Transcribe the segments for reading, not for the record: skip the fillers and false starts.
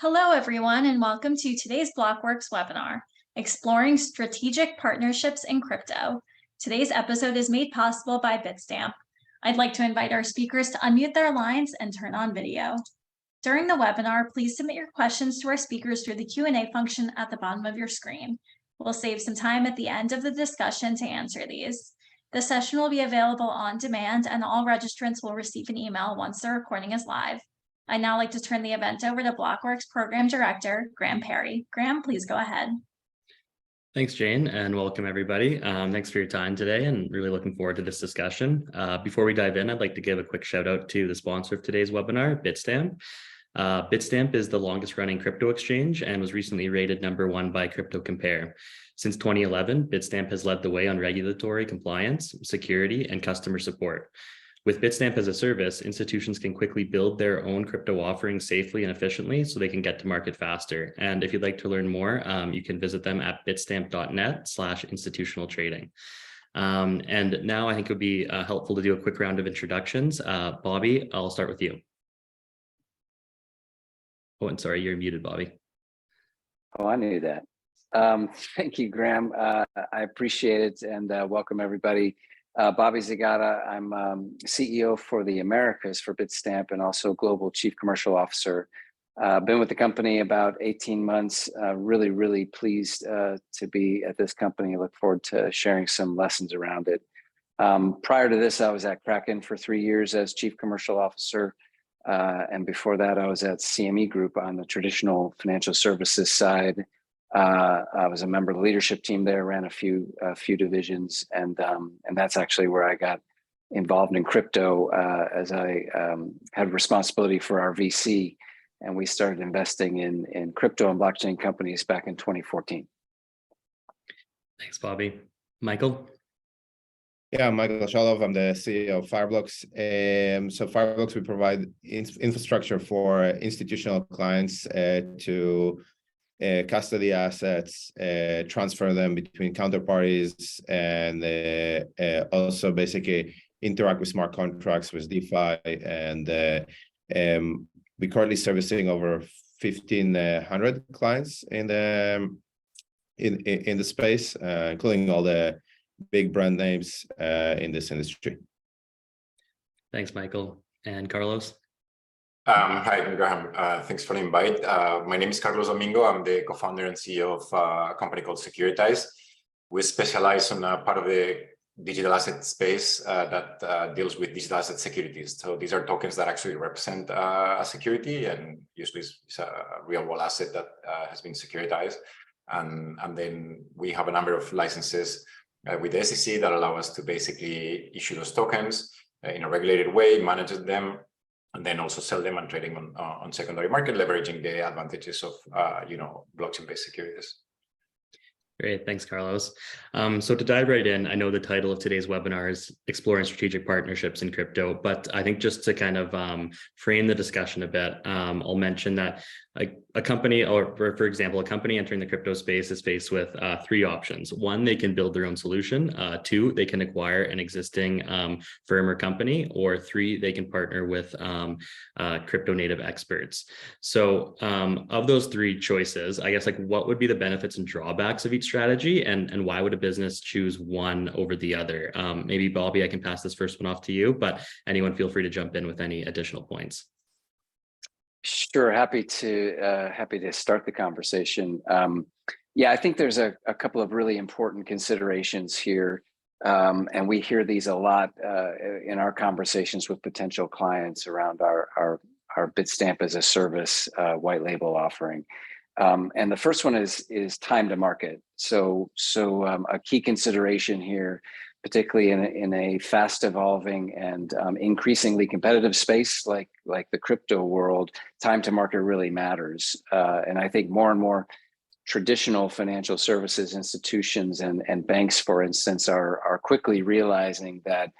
Hello, everyone, and welcome to today's Blockworks webinar, Exploring Strategic Partnerships in Crypto. Today's episode is made possible by Bitstamp. I'd like to invite our speakers to unmute their lines and turn on video. During the webinar, please submit your questions to our speakers through the Q&A function at the bottom of your screen. We'll save some time at the end of the discussion to answer these. The session will be available on demand, and all registrants will receive an email once the recording is live. I'd now like to turn the event over to Blockworks Program Director, Graham Perry. Graham, please go ahead. Thanks, Jane, and welcome everybody. Thanks for your time today and really looking forward to this discussion. Before we dive in, I'd like to give a quick shout out to the sponsor of today's webinar, Bitstamp. Bitstamp is the longest running crypto exchange and was recently rated #1 by Crypto Compare. Since 2011, Bitstamp has led the way on regulatory compliance, security, and customer support. With Bitstamp as a service, institutions can quickly build their own crypto offerings safely and efficiently so they can get to market faster. And if you'd like to learn more, you can visit them at bitstamp.net/institutional trading. And now I think it would be helpful to do a quick round of introductions. Bobby, I'll start with you. Oh, and sorry, you're muted, Bobby. Oh, I knew that. Thank you, Graham. I appreciate it, and welcome everybody. Bobby Zagotta. I'm CEO for the Americas for Bitstamp and also Global Chief Commercial Officer. Been with the company about 18 months. Really pleased to be at this company. I look forward to sharing some lessons around it. Prior to this, I was at Kraken for 3 years as Chief Commercial Officer. And before that, I was at CME Group on the traditional financial services side. I was a member of the leadership team there, ran a few divisions, and that's actually where I got involved in crypto as I had responsibility for our VC, and we started investing in crypto and blockchain companies back in 2014. Thanks, Bobby. Michael? Yeah, I'm Michael Shaulov. I'm the CEO of Fireblocks. So Fireblocks, we provide infrastructure for institutional clients to custody assets, transfer them between counterparties, and also basically interact with smart contracts with DeFi. And we're currently servicing over 1,500 clients in the space, including all the big brand names in this industry. Thanks, Michael. And Carlos? Hi, Graham. Thanks for the invite. My name is Carlos Domingo. I'm the co-founder and CEO of a company called Securitize. We specialize on a part of the digital asset space that deals with digital asset securities. So these are tokens that actually represent a security, and usually it's a real world asset that has been securitized. And then we have a number of licenses with the SEC that allow us to basically issue those tokens in a regulated way, manage them, and then also sell them and trade them on secondary market, leveraging the advantages of blockchain-based securities. Great, thanks, Carlos. So to dive right in, I know the title of today's webinar is Exploring Strategic Partnerships in Crypto, but I think just to kind of frame the discussion a bit, I'll mention that a company, or for example, a company entering the crypto space is faced with 3 options. 1, they can build their own solution. 2, they can acquire an existing firm or company. Or 3, they can partner with crypto native experts. So of those 3 choices, I guess, what would be the benefits and drawbacks of each strategy, and why would a business choose one over the other? Maybe Bobby, I can pass this first one off to you, but anyone feel free to jump in with any additional points. Sure, happy to start the conversation. Yeah, I think there's a couple of really important considerations here, and we hear these a lot in our conversations with potential clients around our Bitstamp as a service white label offering. And the first one is time to market. So a key consideration here, particularly in a fast evolving and increasingly competitive space like the crypto world, time to market really matters. And I think more and more traditional financial services institutions and banks, for instance, are quickly realizing that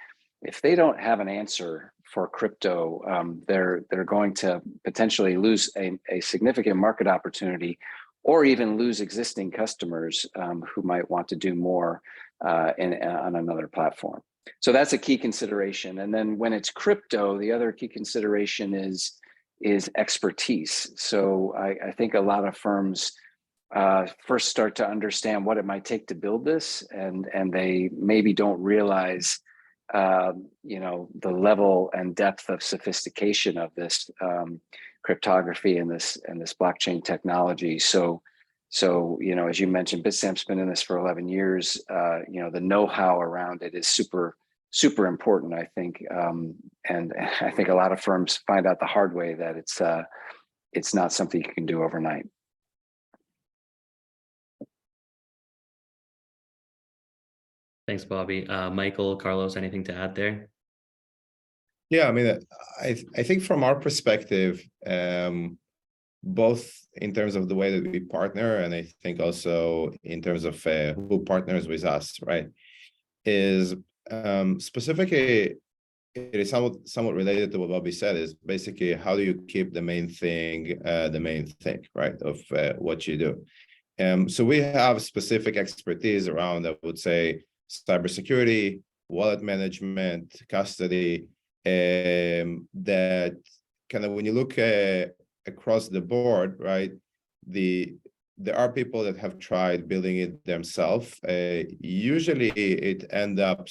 if they don't have an answer for crypto, they're going to potentially lose a significant market opportunity, or even lose existing customers who might want to do more on another platform. So that's a key consideration. And then when it's crypto, the other key consideration is is expertise. So I think a lot of firms first start to understand what it might take to build this, and they maybe don't realize the level and depth of sophistication of this cryptography and this blockchain technology. So as you mentioned, Bitstamp's been in this for 11 years. The know-how around it is super important, I think, and I think a lot of firms find out the hard way that it's not something you can do overnight. Thanks, Bobby. Michael, Carlos, anything to add there? Yeah, I mean, I think from our perspective, both in terms of the way that we partner, and I think also in terms of who partners with us, right, is specifically, it is somewhat related to what Bobby said, is basically how do you keep the main thing, right, of what you do. So we have specific expertise around, I would say, cybersecurity, wallet management, custody, that kind of when you look across the board, right, there are people that have tried building it themselves. Usually it ends up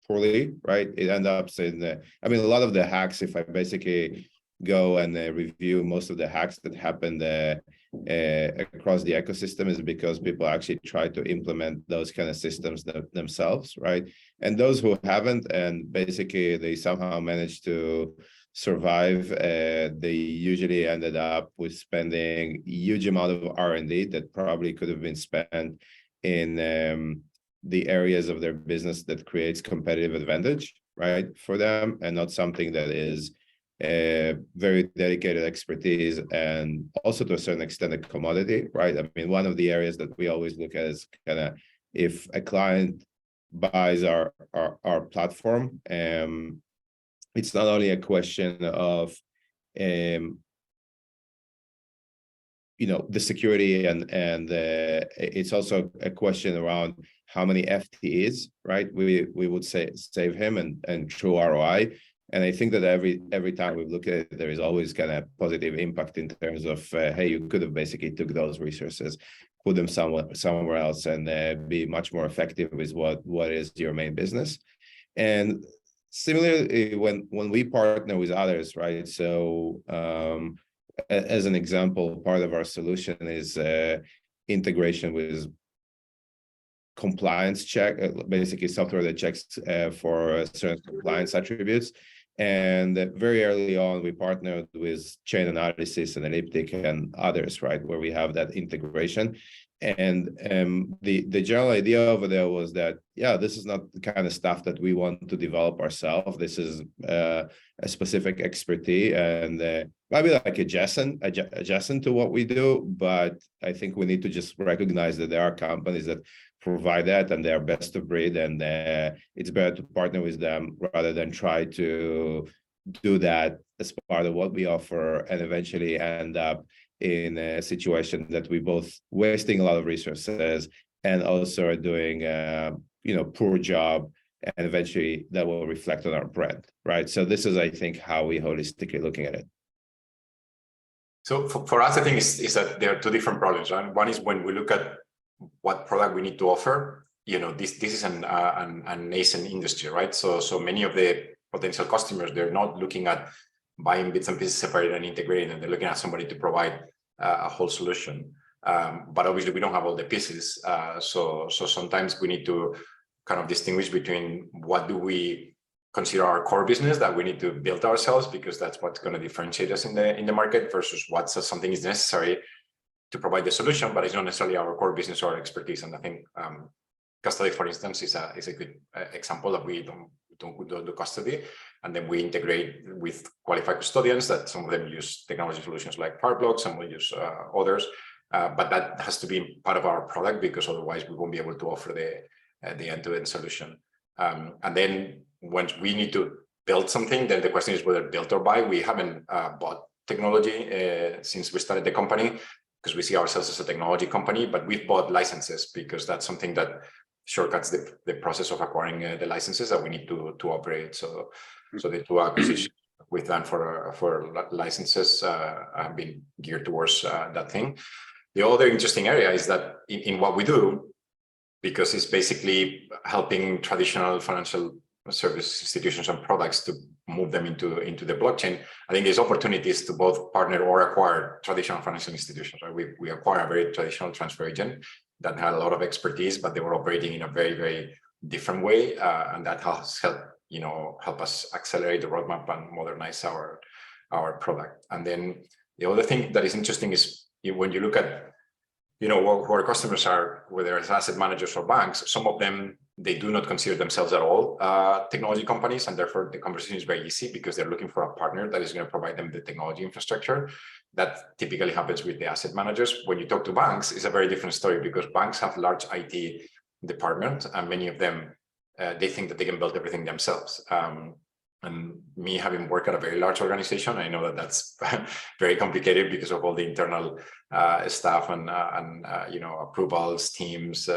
poorly, right? It ends up in a lot of the hacks, if I basically go and review most of the hacks that happened across the ecosystem, is because people actually try to implement those kind of systems themselves, right? And those who haven't, and basically they somehow managed to survive, they usually ended up with spending a huge amount of R&D that probably could have been spent in the areas of their business that creates competitive advantage, right, for them, and not something that is very dedicated expertise, and also to a certain extent a commodity, right? I mean, one of the areas that we always look at is kind of, if a client buys our platform, it's not only a question of the security, and it's also a question around how many FTEs, right, we would save him, and true ROI. And I think that every time we look at it, there is always kind of positive impact in terms of, hey, you could have basically took those resources, put them somewhere else, and be much more effective with what is your main business. And similarly, when we partner with others, right? So as an example, part of our solution is integration with compliance check, basically software that checks for certain compliance attributes. And very early on, we partnered with Chain Analysis and Elliptic and others, right, where we have that integration. And the general idea over there was that, yeah, this is not the kind of stuff that we want to develop ourselves. This is a specific expertise, and maybe like adjacent to what we do. But I think we need to just recognize that there are companies that provide that, and they're best of breed, and it's better to partner with them rather than try to do that as part of what we offer, and eventually end up in a situation that we both wasting a lot of resources and also are doing poor job, and eventually that will reflect on our brand, right? So this is, I think, how we holistically looking at it. So for us, I think is that there are two different problems, right? One is when we look at what product we need to offer. This is an nascent industry, right? So many of the potential customers, they're not looking at buying bits and pieces separated and integrating, and they're looking at somebody to provide a whole solution. But obviously, we don't have all the pieces. So sometimes we need to kind of distinguish between what do we consider our core business that we need to build ourselves, because that's what's going to differentiate us in the market, versus what something is necessary to provide the solution, but it's not necessarily our core business or expertise. And I think custody, for instance, is a good example that we don't do custody, and then we integrate with qualified custodians that some of them use technology solutions like Fireblocks, some will use others, but that has to be part of our product, because otherwise we won't be able to offer the end-to-end solution. And then once we need to build something, then the question is whether build or buy. We haven't bought technology since we started the company, because we see ourselves as a technology company, but we've bought licenses because that's something that shortcuts the process of acquiring the licenses that we need to operate. So the two acquisitions we've done for licenses have been geared towards that thing. The other interesting area is that in what we do, because it's basically helping traditional financial service institutions and products to move them into the blockchain, I think there's opportunities to both partner or acquire traditional financial institutions. Right? We acquire a very traditional transfer agent that had a lot of expertise, but they were operating in a very, very different way, and that has help us accelerate the roadmap and modernize our product. And then the other thing that is interesting is when you look at who our customers are, whether it's asset managers or banks, some of them, they do not consider themselves at all technology companies, and therefore the conversation is very easy because they're looking for a partner that is going to provide them the technology infrastructure. That typically happens with the asset managers. When you talk to banks, it's a very different story because banks have large IT department, and many of them, they think that they can build everything themselves. And me having worked at a very large organization, I know that that's very complicated because of all the internal staff and approvals, teams,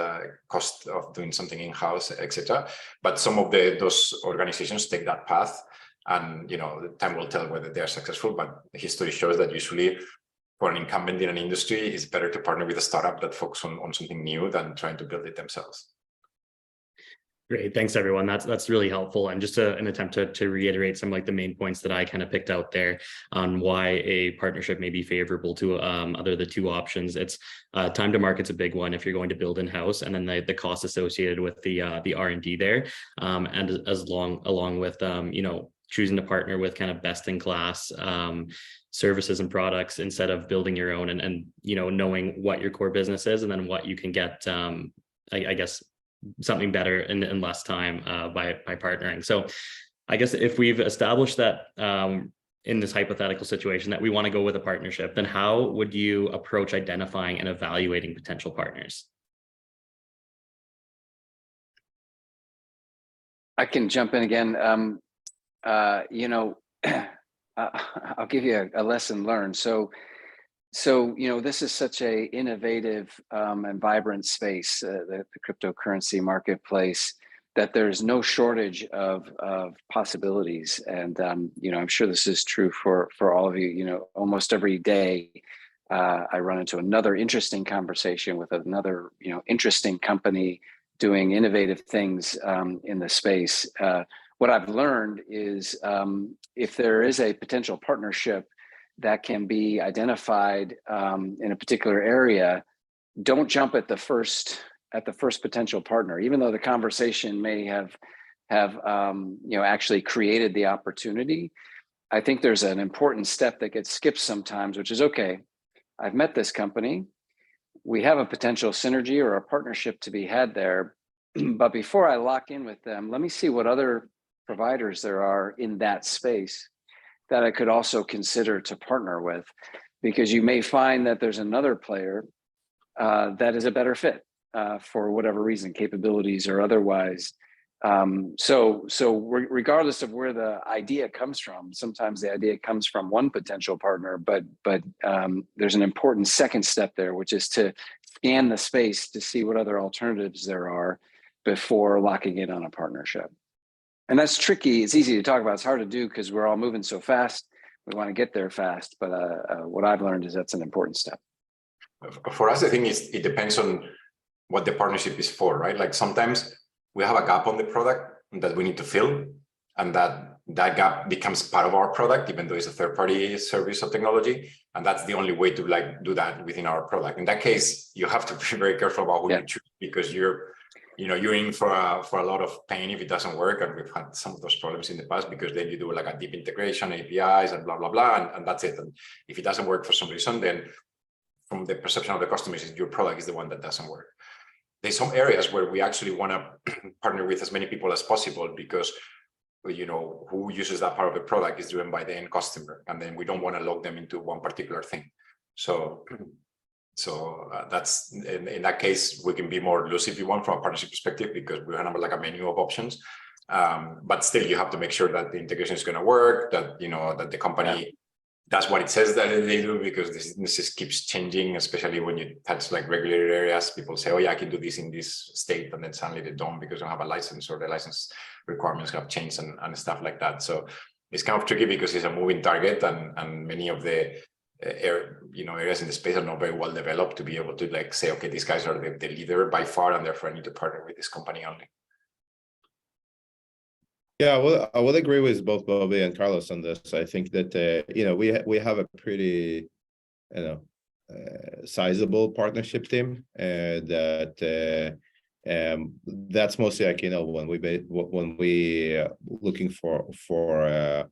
cost of doing something in-house, etc. But some of those organizations take that path, and the time will tell whether they are successful. But history shows that usually, for an incumbent in an industry, it's better to partner with a startup that focuses on something new than trying to build it themselves. Great, thanks everyone. That's really helpful, and just an attempt to reiterate some like the main points that I kind of picked out there on why a partnership may be favorable to the two options. It's time to market's a big one if you're going to build in-house, and then the cost associated with the R&D there, and along with choosing to partner with kind of best-in-class services and products instead of building your own, and knowing what your core business is and then what you can get I guess something better in less time by partnering. So I guess if we've established that in this hypothetical situation that we want to go with a partnership, then how would you approach identifying and evaluating potential partners? I can jump in again. I'll give you a lesson learned. So this is such a innovative and vibrant space, the cryptocurrency marketplace, that there's no shortage of possibilities. And I'm sure this is true for all of you. Almost every day I run into another interesting conversation with another interesting company doing innovative things in the space. What I've learned is if there is a potential partnership that can be identified in a particular area, don't jump at the first potential partner, even though the conversation may have actually created the opportunity. I think there's an important step that gets skipped sometimes, which is, okay, I've met this company, we have a potential synergy or a partnership to be had there, but before I lock in with them, let me see what other providers there are in that space that I could also consider to partner with, because you may find that there's another player that is a better fit for whatever reason, capabilities or otherwise. So regardless of where the idea comes from, sometimes the idea comes from one potential partner, but there's an important second step there, which is to scan the space to see what other alternatives there are before locking in on a partnership. And that's tricky. It's easy to talk about. It's hard to do because we're all moving so fast. We want to get there fast. But what I've learned is that's an important step. For us, the thing is, it depends on what the partnership is for, right? Like sometimes we have a gap on the product that we need to fill, and that gap becomes part of our product, even though it's a third-party service or technology. And that's the only way to do that within our product. In that case, you have to be very careful about who you choose, because you're in for a lot of pain if it doesn't work. And we've had some of those problems in the past, because then you do like a deep integration, APIs and blah, blah, blah, and that's it. And if it doesn't work for some reason, then from the perception of the customers, your product is the one that doesn't work. There's some areas where we actually want to partner with as many people as possible, because who uses that part of the product is driven by the end customer. And then we don't want to lock them into one particular thing. So that's in that case, we can be more loose if you want from a partnership perspective, because we have like a menu of options. But still, you have to make sure that the integration is going to work, that that the company does what it says that they do, because this keeps changing, especially when you touch like regulated areas. People say, oh yeah, I can do this in this state, and then suddenly they don't because they don't have a license, or the license requirements have changed and stuff like that. So It's kind of tricky because it's a moving target, and many of the areas in the space are not very well developed to be able to like say, okay, these guys are the leader by far, and therefore I need to partner with this company only. Yeah, well, I would agree with both Bobby and Carlos on this. I think that we have a pretty sizable partnership team that's mostly like when we looking for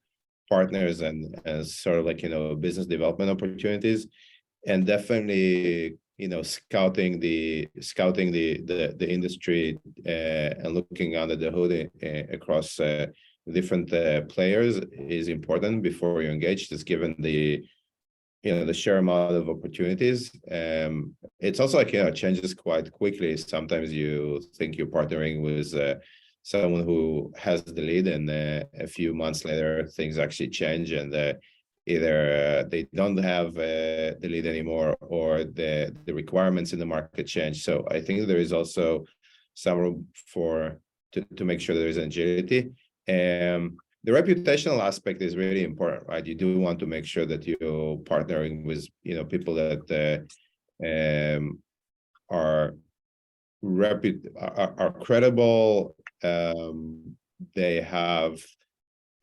partners and sort of like business development opportunities, and definitely scouting the industry and looking under the hood across different players is important before you engage, just given the sheer amount of opportunities. It's also like changes quite quickly. Sometimes you think you're partnering with someone who has the lead, and a few months later things actually change, and either they don't have the lead anymore, or the requirements in the market change. So I think there is also some room to make sure there is agility. The reputational aspect is really important, right? You do want to make sure that you're partnering with people that are credible. They have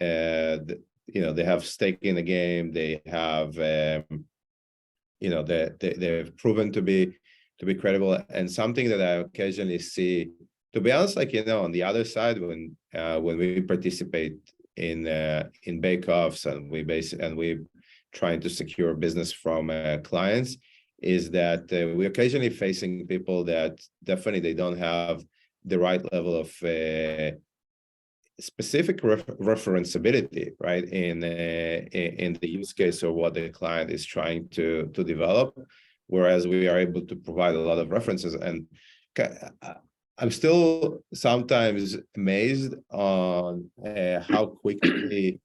they have stake in the game. They have they've proven to be credible. And something that I occasionally see, to be honest, like on the other side, when we participate in bake-offs and we trying to secure business from clients, is that we're occasionally facing people that definitely they don't have the right level of specific referenceability, right, in the use case or what the client is trying to develop, whereas we are able to provide a lot of references. And I'm still sometimes amazed on how quickly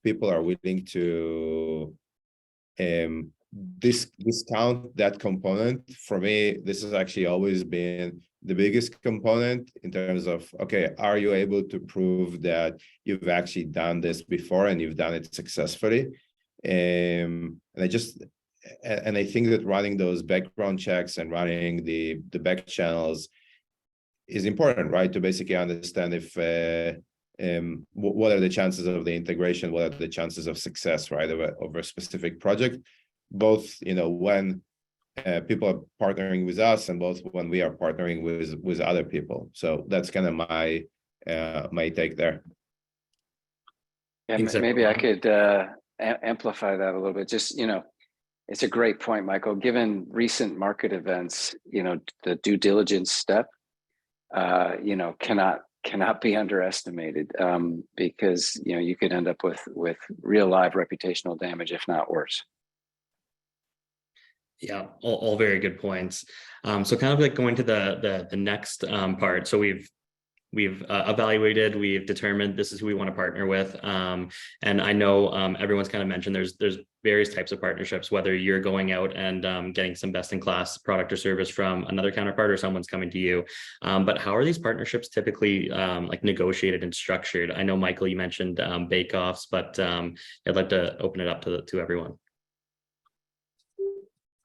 people are willing to discount that component. For me, this has actually always been the biggest component in terms of, okay, are you able to prove that you've actually done this before and you've done it successfully? And I think that running those background checks and running the back channels is important, right? To basically understand if what are the chances of the integration, what are the chances of success, right, over a specific project, both when people are partnering with us and both when we are partnering with other people. So that's kind of my take there. And maybe I could amplify that a little bit. Just it's a great point, Michael. Given recent market events, the due diligence step, cannot be underestimated, because you could end up with real live reputational damage, if not worse. Yeah, all very good points. So kind of like going to the next part. So we've evaluated, we've determined this is who we want to partner with. And I know everyone's kind of mentioned there's various types of partnerships, whether you're going out and getting some best-in-class product or service from another counterpart, or someone's coming to you. But how are these partnerships typically like negotiated and structured? I know, Michael, you mentioned bake-offs, but I'd like to open it up to everyone.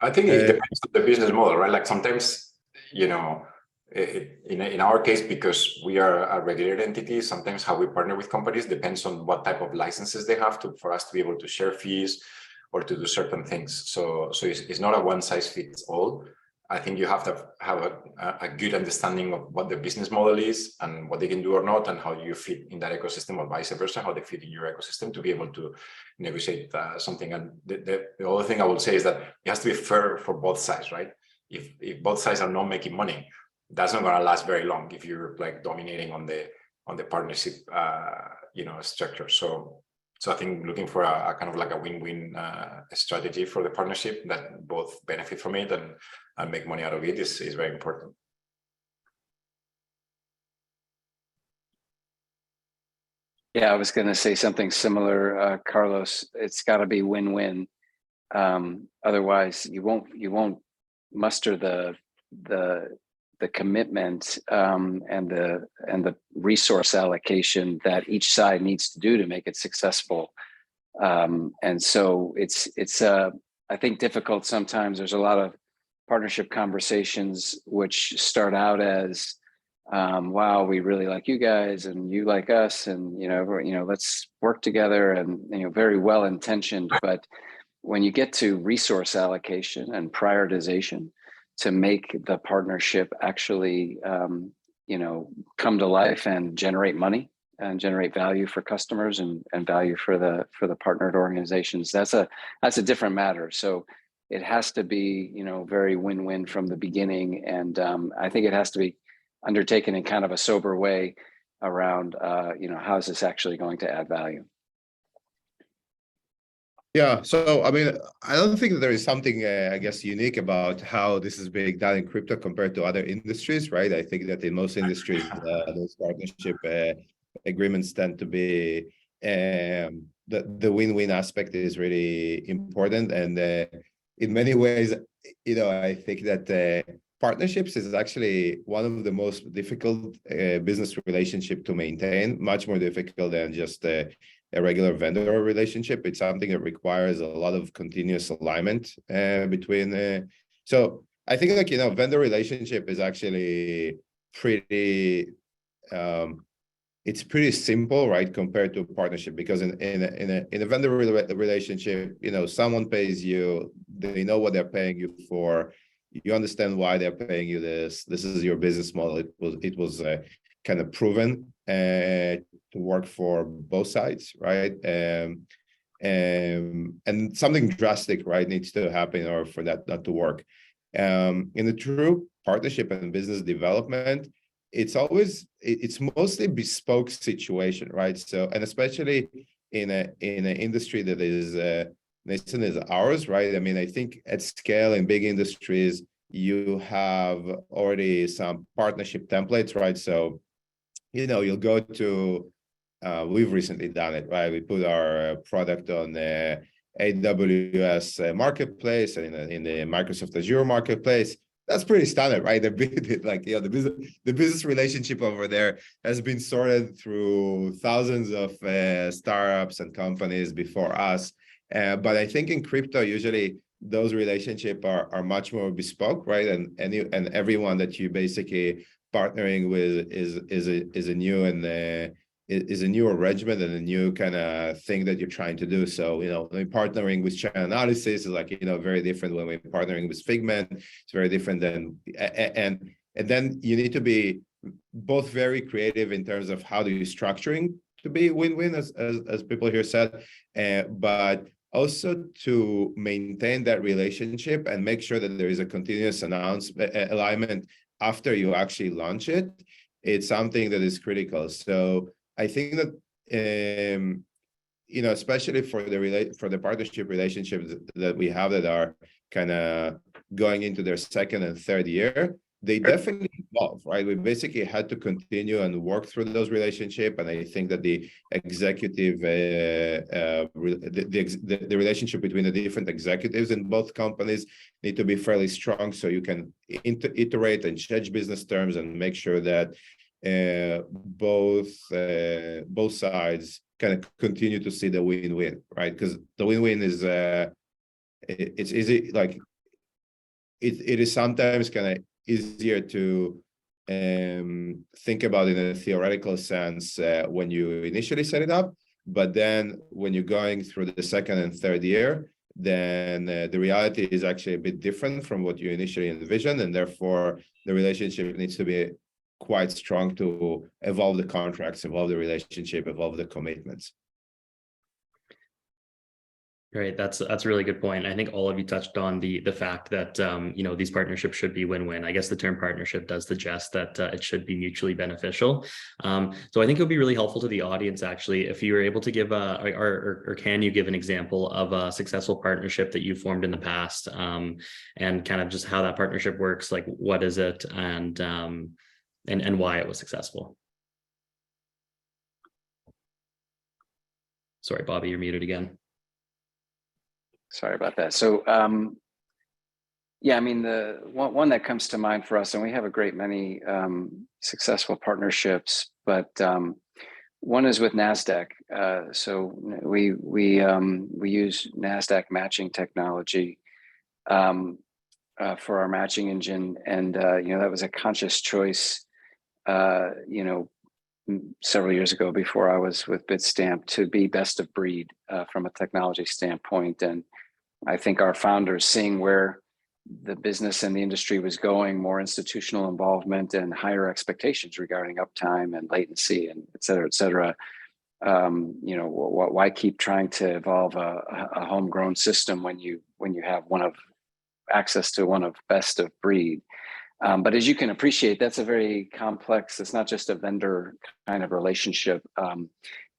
I think it depends on the business model, right? Like sometimes, in our case, because we are a regulated entity, sometimes how we partner with companies depends on what type of licenses they have for us to be able to share fees or to do certain things. So it's not a one size fits all. I think you have to have a good understanding of what the business model is and what they can do or not, and how you fit in that ecosystem, or vice versa, how they fit in your ecosystem, to be able to negotiate something. And the other thing I will say is that it has to be fair for both sides, right? If both sides are not making money, that's not going to last very long if you're like dominating on the partnership structure. So I think looking for a kind of like a win-win strategy for the partnership that both benefit from it and make money out of it is very important. Yeah, I was going to say something similar, Carlos. It's got to be win-win. Otherwise, you won't muster the the commitment and the resource allocation that each side needs to do to make it successful. And so it's I think difficult sometimes. There's a lot of partnership conversations which start out as wow, we really like you guys and you like us, and let's work together, and very well intentioned, but when you get to resource allocation and prioritization to make the partnership actually come to life and generate money and generate value for customers and value for the partnered organizations, that's a different matter. So it has to be very win-win from the beginning, and I think it has to be undertaken in kind of a sober way around how is this actually going to add value. Yeah, so I mean, I don't think that there is something, I guess, unique about how this is being done in crypto compared to other industries, right? I think that in most industries, those partnership agreements tend to be the win-win aspect is really important, and in many ways, I think that partnerships is actually one of the most difficult business relationship to maintain, much more difficult than just a regular vendor relationship. It's something that requires a lot of continuous alignment between. So I think vendor relationship is actually pretty. It's pretty simple, right, compared to a partnership, because in a vendor relationship, someone pays you, they know what they're paying you for. You understand why they're paying you this. This is your business model. It was kind of proven to work for both sides, right? And something drastic, right, needs to happen in order for that not to work. In the true partnership and business development, it's mostly bespoke situation, right? So, and especially in an industry that is nascent as ours, right? I mean, I think at scale in big industries, you have already some partnership templates, right? So, you'll go to, we've recently done it, right? We put our product on the AWS marketplace and in the Microsoft Azure marketplace. That's pretty standard, right? The business relationship over there has been sorted through thousands of startups and companies before us. But I think in crypto, usually those relationships are much more bespoke, right? And everyone that you basically partnering with is a new and is a new arrangement and a new kind of thing that you're trying to do. So, partnering with channel analysis is very different when we're partnering with Figment. It's very different than, and then you need to be both very creative in terms of how do you structuring to be win-win, as people here said, but also to maintain that relationship and make sure that there is a continuous alignment after you actually launch it. It's something that is critical. So I think that especially for the partnership relationships that we have that are kind of going into their second and third year, they definitely evolve, right? We basically had to continue and work through those relationships, and I think that the executive, the relationship between the different executives in both companies need to be fairly strong, so you can iterate and change business terms and make sure that both sides kind of continue to see the win-win, right? Because the win-win is it's easy, like it is sometimes kind of easier to think about in a theoretical sense when you initially set it up, but then when you're going through the second and third year, then the reality is actually a bit different from what you initially envisioned, and therefore the relationship needs to be quite strong to evolve the contracts, evolve the relationship, evolve the commitments. Great, that's a really good point. I think all of you touched on the fact that these partnerships should be win-win. I guess the term partnership does suggest that it should be mutually beneficial. So I think it would be really helpful to the audience actually if you were able to give or can you give an example of a successful partnership that you formed in the past, and kind of just how that partnership works, like what is it, and why it was successful. Sorry, Bobby, you're muted again. Sorry about that. So Yeah, I mean, the one that comes to mind for us, and we have a great many successful partnerships, but one is with NASDAQ. So we use NASDAQ matching technology for our matching engine, and that was a conscious choice. Several years ago, before I was with Bitstamp, to be best of breed from a technology standpoint, and I think our founders, seeing where the business and the industry was going, more institutional involvement and higher expectations regarding uptime and latency and et cetera, why keep trying to evolve a homegrown system when you have access to one of best of breed? But as you can appreciate, that's a very complex, it's not just a vendor kind of relationship.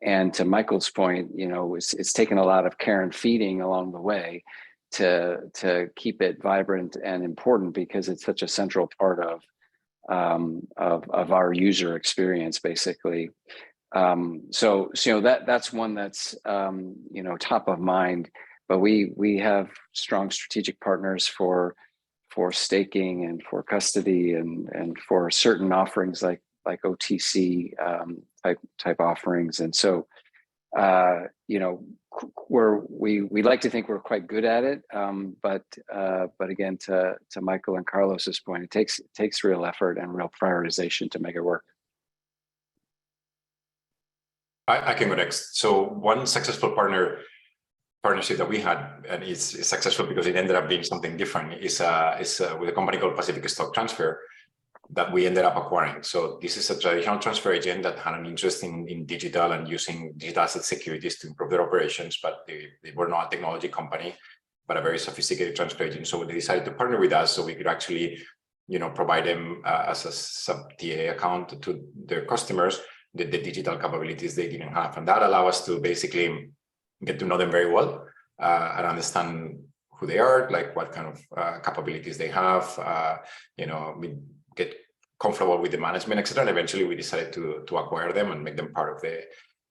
And to Michael's point, it's taken a lot of care and feeding along the way to keep it vibrant and important, because it's such a central part of our user experience, basically. So that's one that's top of mind. But we have strong strategic partners for staking and for custody and for certain offerings like OTC type offerings. And so we like to think we're quite good at it, but again, to Michael and Carlos's point, it takes real effort and real prioritization to make it work. I can go next. So one successful partnership that we had, and it's successful because it ended up being something different, is with a company called Pacific Stock Transfer that we ended up acquiring. So this is a traditional transfer agent that had an interest in digital and using digital asset securities to improve their operations, but they were not a technology company, but a very sophisticated transfer agent. So they decided to partner with us so we could actually, provide them as a sub-TA account to their customers, the digital capabilities they didn't have. And that allowed us to basically get to know them very well and understand who they are, like what kind of capabilities they have, we get comfortable with the management, etc. And eventually we decided to acquire them and make them part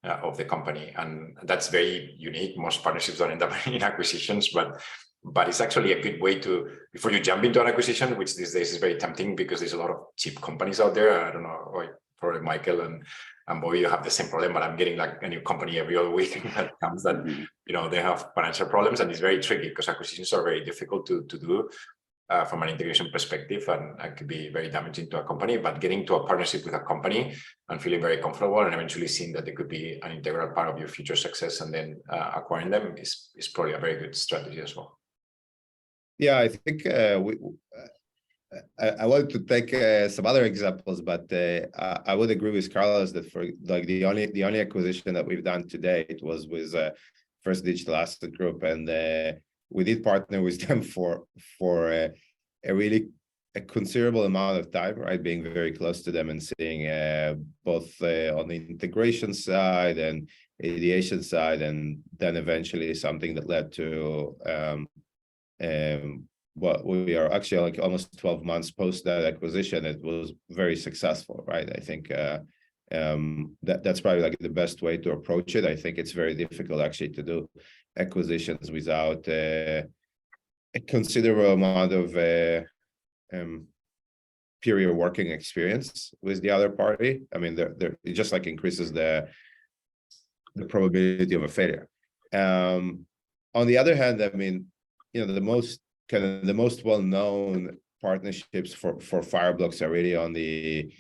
of the company. And that's very unique. Most partnerships don't end up in acquisitions, but it's actually a good way to, before you jump into an acquisition, which these days is very tempting because there's a lot of cheap companies out there. I don't know, probably Michael and Bobby, you have the same problem, but I'm getting like a new company every other week that comes that, they have financial problems, and it's very tricky because acquisitions are very difficult to do from an integration perspective, and it could be very damaging to a company. But getting to a partnership with a company and feeling very comfortable and eventually seeing that they could be an integral part of your future success and then acquiring them is probably a very good strategy as well. Yeah, I think I wanted to take some other examples, but I would agree with Carlos that for like the only acquisition that we've done today, it was with First Digital Asset Group, and we did partner with them for a considerable amount of time, right? Being very close to them and seeing both on the integration side and ideation side, and then eventually something that led to what we are actually like almost 12 months post that acquisition. It was very successful, right? I think that's probably like the best way to approach it. I think it's very difficult actually to do acquisitions without a considerable amount of superior working experience with the other party. I mean, it just like increases the probability of a failure. On the other hand, I mean, the most well-known partnerships for Fireblocks are really on the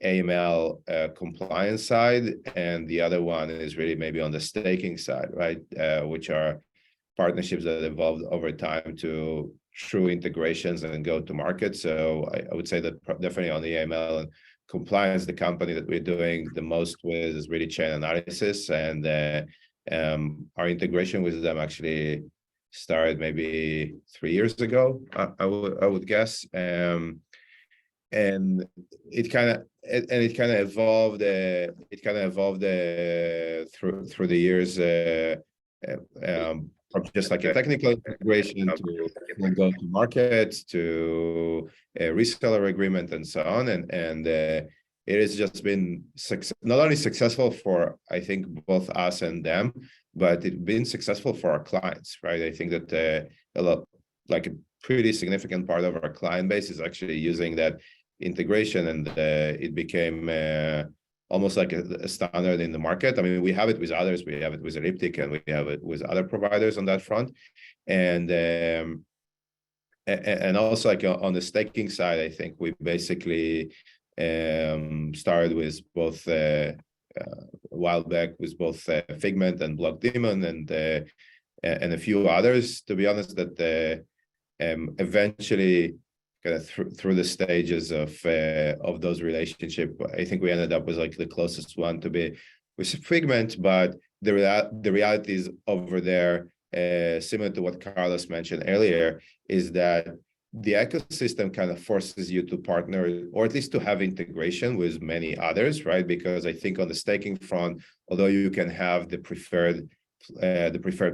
AML compliance side, and the other one is really maybe on the staking side, right? Which are partnerships that evolved over time to true integrations and go to market. So I would say that definitely on the AML and compliance, the company that we're doing the most with is really Chain Analysis, and our integration with them actually started maybe 3 years ago, I would guess, and it kind of evolved. Through the years, from just like a technical integration to go to market to a reseller agreement and so on, and it has just been not only successful for, I think, both us and them, but it's been successful for our clients, right? I think that a pretty significant part of our client base is actually using that integration, and it became almost like a standard in the market. I mean, we have it with others, we have it with Elliptic, and we have it with other providers on that front. And also like on the staking side, I think we basically started with both a while back with both Figment and Block Daemon and a few others, to be honest, that eventually kind of through the stages of those relationships, I think we ended up with like the closest one to be with Figment. But the reality is over there, similar to what Carlos mentioned earlier, is that the ecosystem kind of forces you to partner, or at least to have integration with many others, right? Because I think on the staking front, although you can have the preferred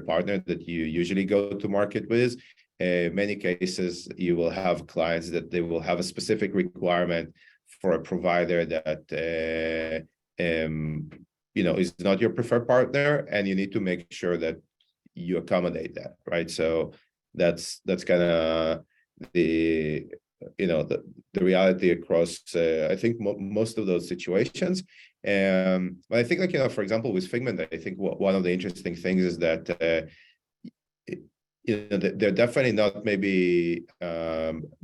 partner that you usually go to market with, many cases you will have clients that they will have a specific requirement for a provider that is not your preferred partner, and you need to make sure that you accommodate that, right? So that's kind of the reality across I think most of those situations. But I think, like, for example, with Figment, I think one of the interesting things is that they're definitely not maybe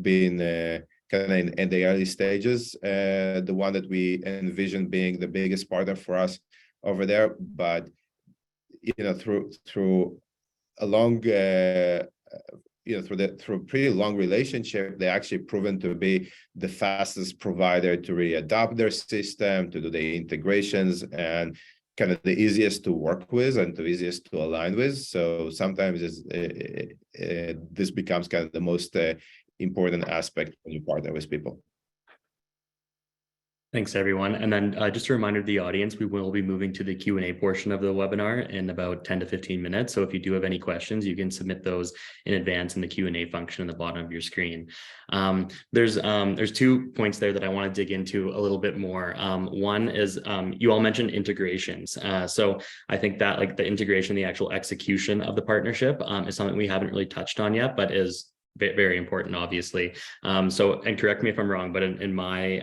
being kind of in the early stages, the one that we envision being the biggest partner for us over there. But through a long through a pretty long relationship, they actually proven to be the fastest provider to really adopt their system, to do the integrations, and kind of the easiest to work with and the easiest to align with. So sometimes this becomes kind of the most important aspect when you partner with people. Thanks, everyone. And then just a reminder to the audience, we will be moving to the Q&A portion of the webinar in about 10 to 15 minutes. So if you do have any questions, you can submit those in advance in the Q&A function at the bottom of your screen. There's 2 points there that I want to dig into a little bit more. One is you all mentioned integrations. So I think that like the integration, the actual execution of the partnership is something we haven't really touched on yet, but is very important, obviously. So, and correct me if I'm wrong, but in my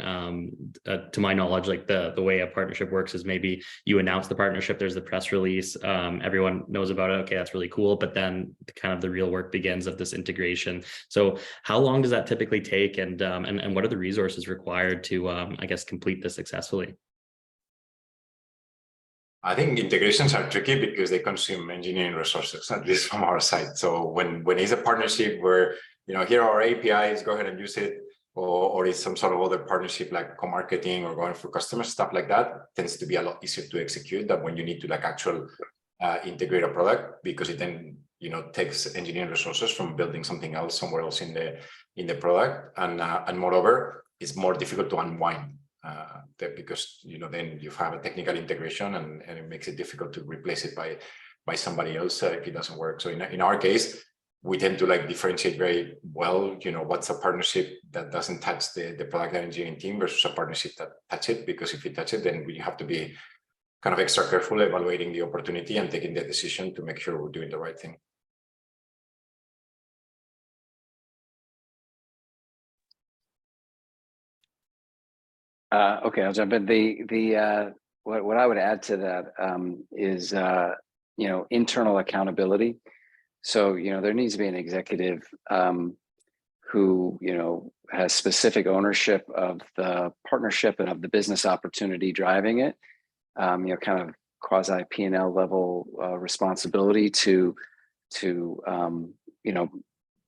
to my knowledge, like the way a partnership works is maybe you announce the partnership, there's the press release, everyone knows about it. Okay, that's really cool. But then kind of the real work begins of this integration. So how long does that typically take, and what are the resources required to I guess complete this successfully? I think integrations are tricky because they consume engineering resources, at least from our side. So when it's a partnership where, here are our APIs, go ahead and use it, or it's some sort of other partnership like co-marketing or going for customers, stuff like that, tends to be a lot easier to execute than when you need to like actual integrate a product, because it then takes engineering resources from building something else somewhere else in the product, and moreover, it's more difficult to unwind. Because then you have a technical integration and it makes it difficult to replace it by somebody else if it doesn't work. So in our case, we tend to like differentiate very well, what's a partnership that doesn't touch the product and engineering team versus a partnership that touch it, because if you touch it, then we have to be kind of extra careful evaluating the opportunity and taking the decision to make sure we're doing the right thing. Okay, I'll jump in. What I would add to that is internal accountability. So there needs to be an executive who has specific ownership of the partnership and of the business opportunity driving it. Kind of quasi P&L level responsibility to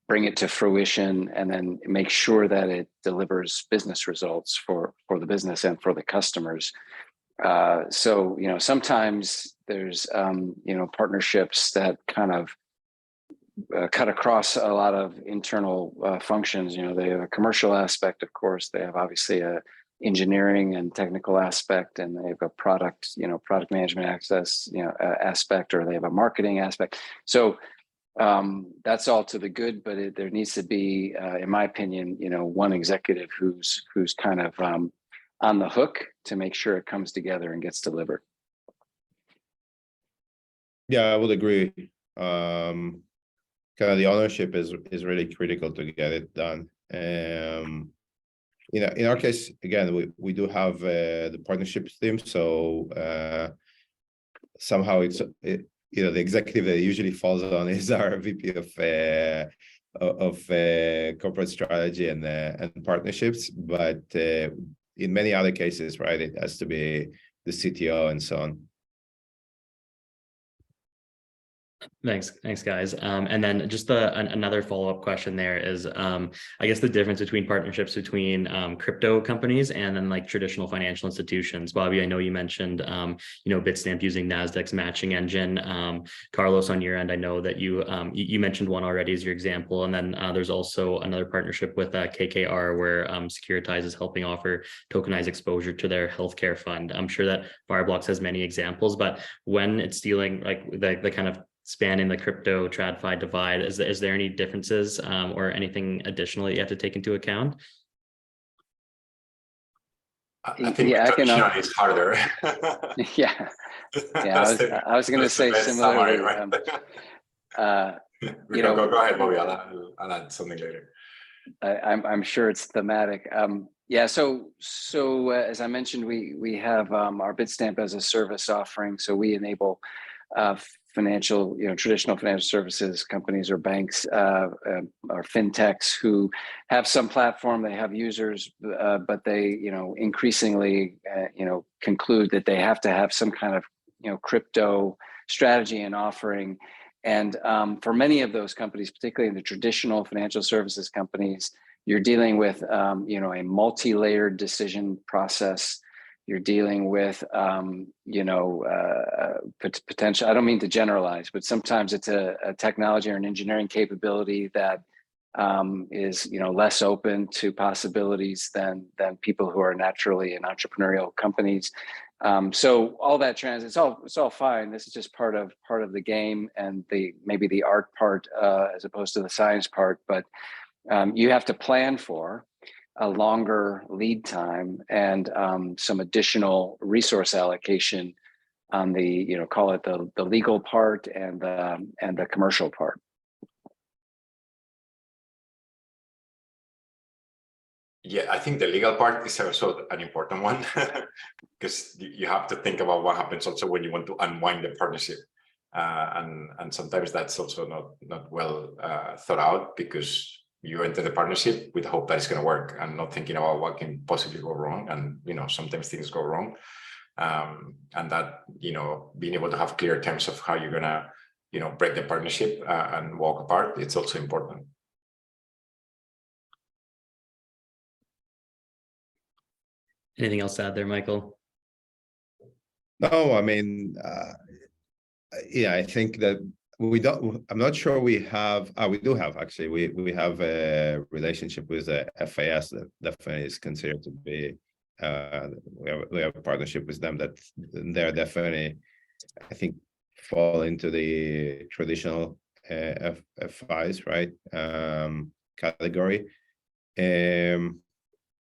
bring it to fruition, and then make sure that it delivers business results for the business and for the customers. So sometimes there's partnerships that kind of cut across a lot of internal functions. They have a commercial aspect, of course. They have obviously a engineering and technical aspect, and they have a product management aspect, or they have a marketing aspect. So that's all to the good, but there needs to be, in my opinion, one executive who's kind of on the hook to make sure it comes together and gets delivered. Yeah, I would agree. Kind of the ownership is really critical to get it done. In our case, again, we do have the partnerships team, so somehow the executive that it usually falls on is our VP of corporate strategy and partnerships. But in many other cases, right, it has to be the CTO and so on. Thanks, guys. And then just another follow-up question there is, I guess the difference between partnerships between crypto companies and then like traditional financial institutions. Bobby, I know you mentioned, Bitstamp using Nasdaq's matching engine. Carlos, on your end, I know that you mentioned one already as your example, and then there's also another partnership with KKR where Securitize is helping offer tokenized exposure to their healthcare fund. I'm sure that Fireblocks has many examples, but when it's dealing like the kind of spanning the crypto TradFi divide, is there any differences or anything additional that you have to take into account? I think traditional is harder. Yeah, I was going to say similarly. Right? Go ahead, Bobby. I'll add something later. I'm sure it's thematic. Yeah, so as I mentioned, we have our Bitstamp as a service offering. So we enable traditional financial services companies or banks or fintechs who have some platform, they have users, but they, increasingly, conclude that they have to have some kind of, crypto strategy and offering. And for many of those companies, particularly in the traditional financial services companies, you're dealing with, a multi-layered decision process. You're dealing with, potential. I don't mean to generalize, but sometimes it's a technology or an engineering capability that is, less open to possibilities than people who are naturally in entrepreneurial companies. So all that it's all fine. This is just part of the game and maybe the art part as opposed to the science part. But you have to plan for a longer lead time and some additional resource allocation on the, call it the legal part and the commercial part. Yeah, I think the legal part is also an important one because you have to think about what happens also when you want to unwind the partnership. And sometimes that's also not well thought out because you enter the partnership with hope that it's going to work and not thinking about what can possibly go wrong. And, sometimes things go wrong. And that, being able to have clear terms of how you're going to, break the partnership and walk apart, it's also important. Anything else to add there, Michael? No, I mean, I think that I'm not sure we have, we do have actually, we have a relationship with the FAS that definitely is considered to be, we have a partnership with them that they're definitely, I think, fall into the traditional FIs, right, category.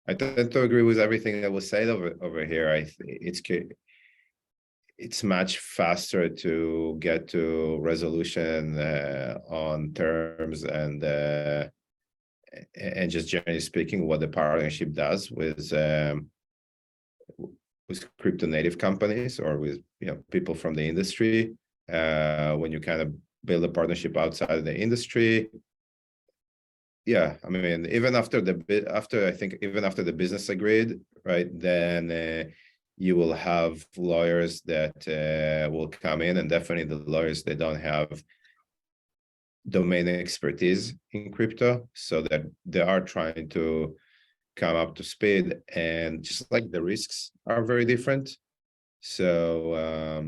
I tend to agree with everything that was said over here. It's much faster to get to resolution on terms and just generally speaking, what the partnership does with crypto native companies or with people from the industry. When you kind of build a partnership outside of the industry, yeah, I mean, even after the business agreed, right, then you will have lawyers that will come in, and definitely the lawyers, they don't have domain expertise in crypto, so that they are trying to come up to speed, and just like the risks are very different. So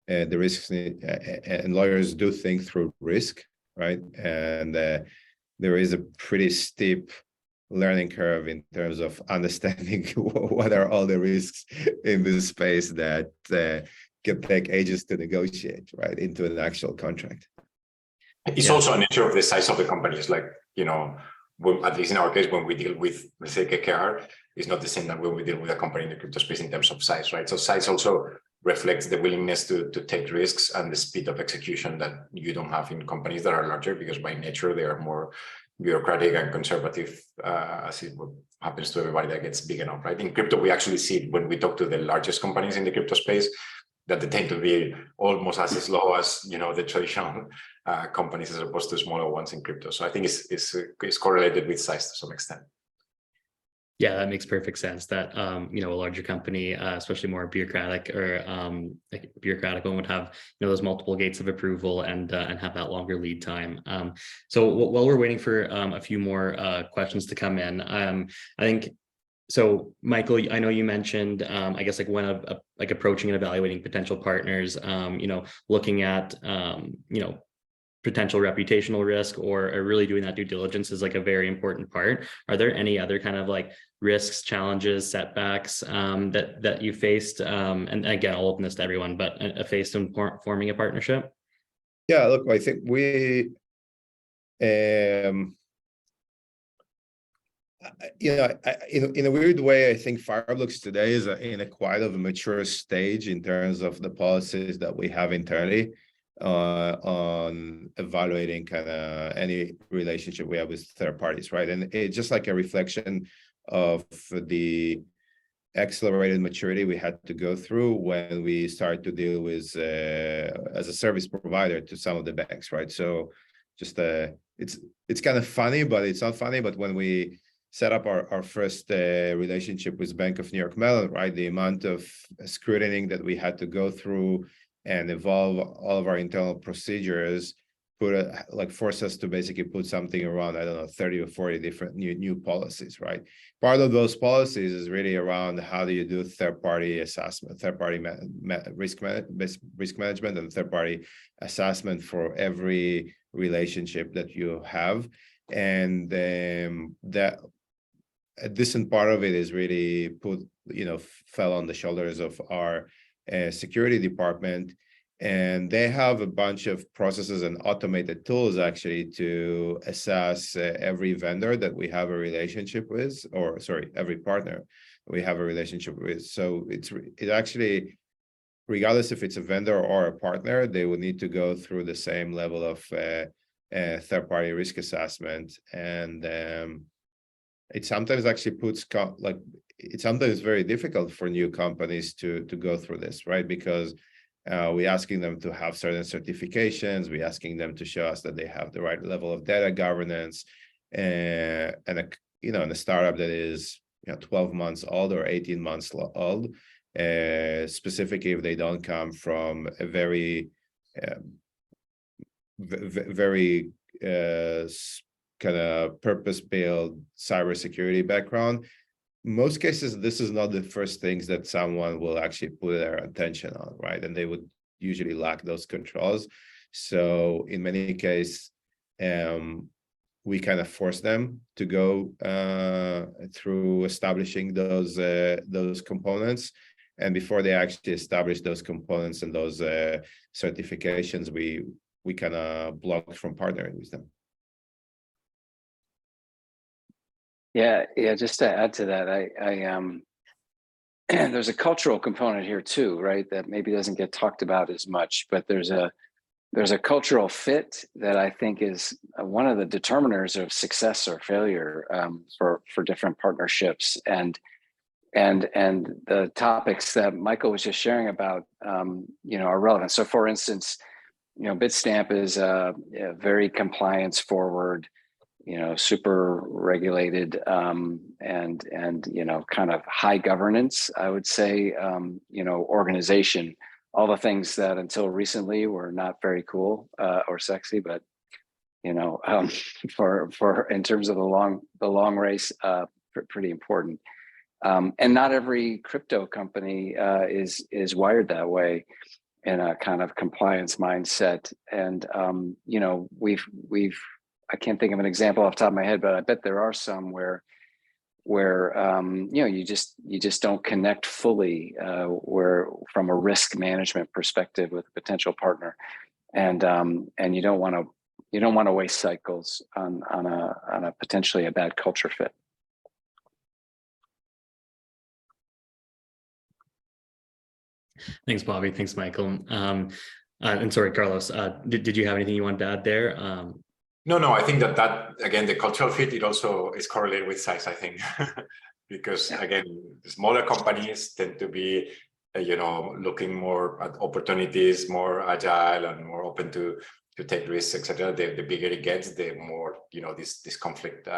the risks, and lawyers do think through risk, right? And there is a pretty steep learning curve in terms of understanding what are all the risks in this space that can take ages to negotiate, right, into an actual contract. It's also a nature of the size of the companies. Like, at least in our case, when we deal with, let's say, KKR, it's not the same that when we deal with a company in the crypto space in terms of size, right? So size also reflects the willingness to take risks and the speed of execution that you don't have in companies that are larger, because by nature they are more bureaucratic and conservative, as it happens to everybody that gets big enough, right? In crypto, we actually see it when we talk to the largest companies in the crypto space, that they tend to be almost as slow as, you know, the traditional companies, as opposed to smaller ones in crypto. So I think it's correlated with size to some extent. Yeah, that makes perfect sense. That you know, a larger company, especially more bureaucratic or like a bureaucratic one, would have, you know, those multiple gates of approval and have that longer lead time. So while we're waiting for a few more questions to come in, I think. So, Michael, I know you mentioned, I guess, like when like approaching and evaluating potential partners, you know, looking at, you know, potential reputational risk or really doing that due diligence is like a very important part. Are there any other kind of like risks, challenges, setbacks that you faced? And again, I'll open this to everyone, but faced in forming a partnership? Yeah, look, I think we, you know, in a weird way, I think Fireblocks today is in a quite of a mature stage in terms of the policies that we have internally on evaluating kind of any relationship we have with third parties, right? And it's just like a reflection of the accelerated maturity we had to go through when we started to deal with as a service provider to some of the banks, right? So just it's kind of funny, but it's not funny. But when we set up our first relationship with Bank of New York Mellon, right, the amount of scrutiny that we had to go through and evolve all of our internal procedures force us to basically put something around, I don't know, 30 or 40 different new policies, right? Part of those policies is really around how do you do third-party assessment, third-party risk management and third-party assessment for every relationship that you have. And that a decent part of it is really fell on the shoulders of our security department, and they have a bunch of processes and automated tools actually to assess every vendor that we have a relationship with, or sorry, every partner we have a relationship with. So it actually, regardless if it's a vendor or a partner, they will need to go through the same level of third-party risk assessment. And it sometimes actually it's sometimes very difficult for new companies to go through this, right? Because we're asking them to have certain certifications, we're asking them to show us that they have the right level of data governance, and a startup that is 12 months old or 18 months old, specifically if they don't come from a very kind of purpose-built cybersecurity background. Most cases, this is not the first things that someone will actually put their attention on, right? And they would usually lack those controls. So in many cases, we kind of force them to go through establishing those components. And before they actually establish those components and those certifications, we kind of block from partnering with them. Yeah. Just to add to that, I there's a cultural component here too, right? That maybe doesn't get talked about as much, but there's a cultural fit that I think is one of the determiners of success or failure for different partnerships, and the topics that Michael was just sharing about, are relevant. So, for instance, Bitstamp is very compliance forward, super regulated, and kind of high governance, I would say, organization. All the things that until recently were not very cool or sexy, but for in terms of the long race, pretty important. And not every crypto company is wired that way in a kind of compliance mindset. And I can't think of an example off the top of my head, but I bet there are some where you just don't connect fully where from a risk management perspective with a potential partner, and you don't want to waste cycles on a potentially a bad culture fit. Thanks, Bobby. Thanks, Michael. And sorry, Carlos, did you have anything you wanted to add there? No, I think that again, the cultural fit, it also is correlated with size, I think, because again, smaller companies tend to be, looking more at opportunities, more agile and more open to take risks, etc. The bigger it gets, the more, this conflict,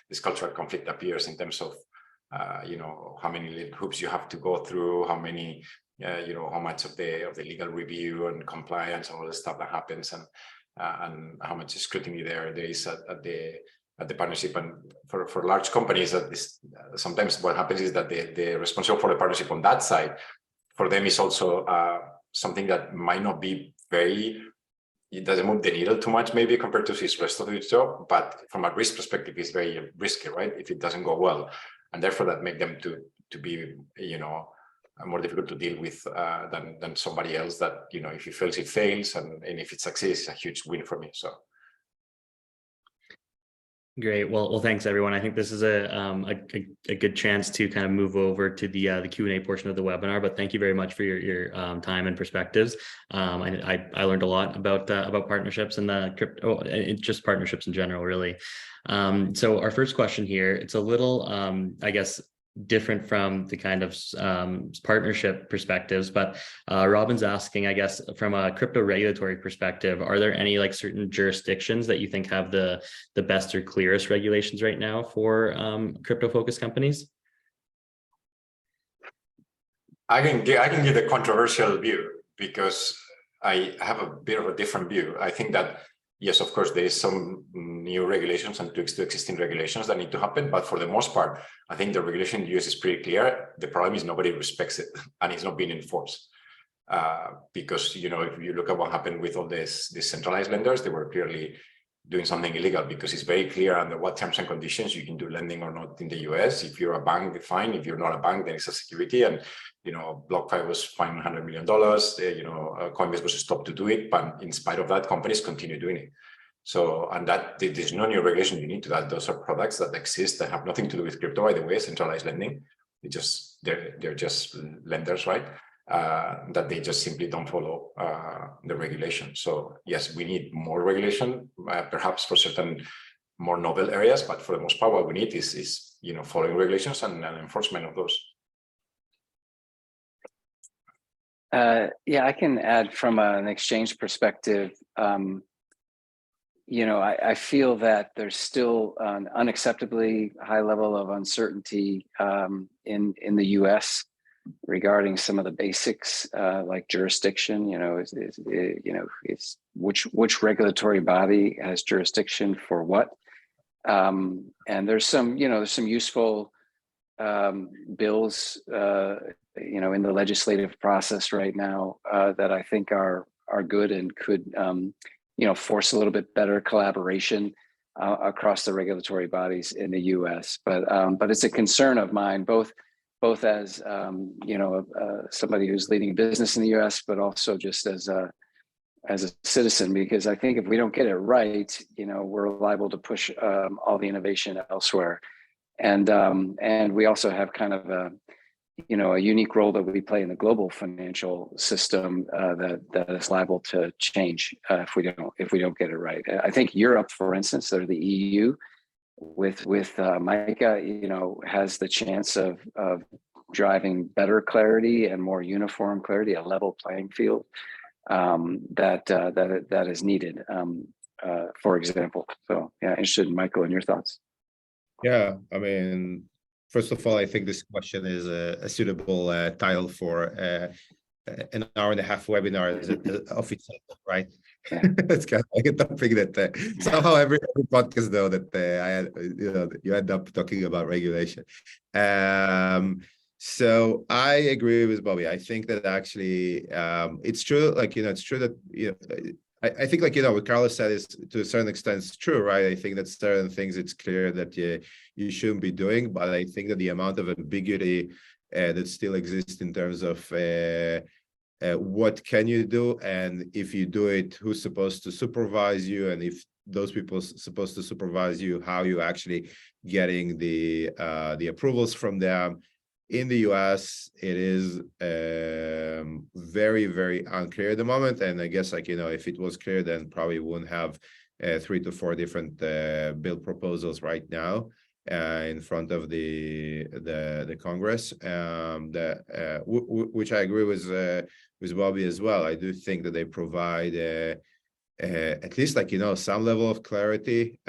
this cultural conflict appears in terms of, how many hoops you have to go through, how many, how much of the legal review and compliance and all the stuff that happens, and how much scrutiny there is at the partnership. And for large companies, sometimes what happens is that the responsible for the partnership on that side, for them is also something that might not be it doesn't move the needle too much, maybe compared to his rest of his job, but from a risk perspective, it's very risky, right? If it doesn't go well, and therefore that make them to be, more difficult to deal with than somebody else that, if it fails, it fails, and if it succeeds, it's a huge win for me. So. Great. Well, thanks everyone. I think this is a good chance to kind of move over to the Q&A portion of the webinar. But thank you very much for your time and perspectives. I learned a lot about partnerships and the crypto, just partnerships in general, really. So our first question here, it's a little, I guess, different from the kind of partnership perspectives, but Robin's asking, I guess, from a crypto regulatory perspective, are there any certain jurisdictions that you think have the best or clearest regulations right now for crypto focused companies? I can give the controversial view, because I have a bit of a different view. I think that, yes, of course, there is some new regulations and tweaks to existing regulations that need to happen. But for the most part, I think the regulation in the US is pretty clear. The problem is nobody respects it, and it's not being enforced. Because, if you look at what happened with all these centralized lenders, they were clearly doing something illegal, because it's very clear under what terms and conditions you can do lending or not in the US. If you're a bank, fine. If you're not a bank, then it's a security. And, BlockFi was fined $100 million. Coinbase was stopped to do it. But in spite of that, companies continue doing it. So, and that there's no new regulation you need to that. Those are products that exist that have nothing to do with crypto, by the way, centralized lending. They're just lenders, right? That they just simply don't follow the regulation. So yes, we need more regulation, perhaps for certain more novel areas, but for the most part, what we need is following regulations and enforcement of those. Yeah, I can add from an exchange perspective. I feel that there's still an unacceptably high level of uncertainty in the US regarding some of the basics, like jurisdiction. It's which regulatory body has jurisdiction for what, and there's some useful bills in the legislative process right now that I think are good and could force a little bit better collaboration across the regulatory bodies in the US. But it's a concern of mine, both as somebody who's leading business in the US, but also just as a citizen, because I think if we don't get it right, we're liable to push all the innovation elsewhere. And we also have kind of a unique role that we play in the global financial system that is liable to change if we don't get it right. I think Europe, for instance, or the EU, with MiCA, has the chance of driving better clarity and more uniform clarity, a level playing field that is needed, for example. So yeah, interested in Michael and your thoughts. Yeah, I mean, first of all, I think this question is a suitable title for an hour-and-a-half webinar of itself, right? Yeah. It's kind of like a topic that somehow every podcast, though, that you end up talking about regulation. So I agree with Bobby. I think that actually it's true. It's true that I think what Carlos said is to a certain extent it's true, right? I think that certain things it's clear that you shouldn't be doing, but I think that the amount of ambiguity that still exists in terms of what can you do, and if you do it, who's supposed to supervise you, and if those people supposed to supervise you, how you actually getting the approvals from them. In the US, it is very, very unclear at the moment. And I guess, if it was clear, then probably wouldn't have 3 to 4 different bill proposals right now in front of the Congress. Which I agree with Bobby as well. I do think that they provide at least some level of clarity,